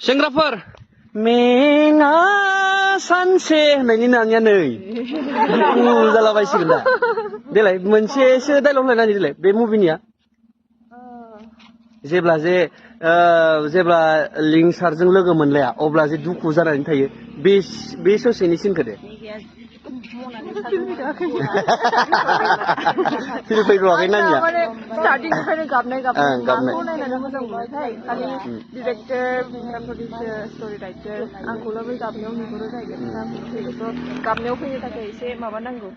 सेंग्राफोर मेङा सानसे होननायनि नानिया नै जालाबायसिगोन दा देलाय मोनसेसो डायलग होलायनानै देलाय बे मुभिनिया जेब्ला लिंसारजों लोगो मोनलाया अब्ला जे दुखु जानानै थायो बे ससेनि सिनखौ दे फैफैथ'वाखै नानिया स्टार्टिंनिफ्रायनो गाबनाय माखौ नायनानै मोजां मोनोथाय खालि डिरेक्टर प्रडिउसार स्ट'रि राइटार आंखौल' बै गाबनायाव नुहुरो जाहैगोन गाबनायाव फैनो थाखाय एसे माबा नांगौ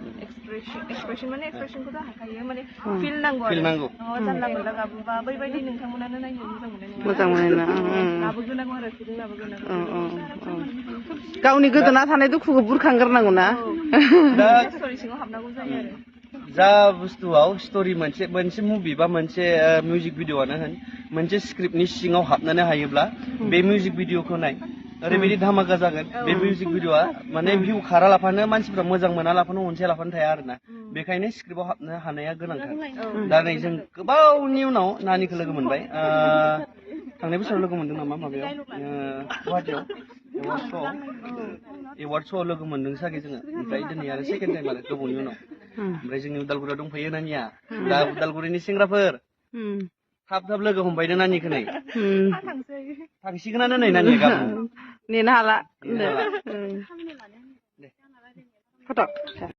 एक्सप्रेसन माने एक्सप्रेसनखौथ' हाखायो माने फिल नांगौ आरो नङाबा जानला मोनला गाबोबा बैबायदि नोंथांमोनानो नायनो मोजां मोननाय नङा लाबोग्रोनांगौ आरो फिलिं लाबोग्रोनांगौ गावनि गोदोना थानाय दुखुखौ बुरखांग्रोनांगौ ना स्ट'रि सिङाव हाबनांगौ जायो आरो जा बुस्थुआव स्ट'रि मोनसे मुभि बा मोनसे मिउजिक भिडिअ'आनो होन मोनसे स्क्रिप्टनि सिङाव हाबनानै हायोब्ला बे मिउजिक भिडिअ'खौ नाय ओरैबायदि धामाका जागोन बे मिउजिक भिडिअ'आ माने भिउ खारा लाफानो मानसिफ्रा मोजां मोना लाफानो अनसाया लाफानो थाया आरोना बेखायनो स्क्रिप्टआव हाबनो हानाया गोनांथार दा नै जों गोबावनि उनाव नानिखौ लोगो मोनबाय थांनाय बोसोराव लोगो मोनदों नामा माबायाव गुवाहाटियाव एवार्ड श'आव लोगो मोनदों सागे जोङो ओमफ्राय दिनै आरो सेकेन्ड टाइम आरो गोबावनि उनाव ओमफ्राय जोंनि उदालगुरियाव दंफैयो नानिया दा उदालगुरिनि सेंग्राफोर थाब थाब लोगो हमबायनो नानिखौ नै थांसिगोनानो नै नानिया गाबोन नेनो हाला फट'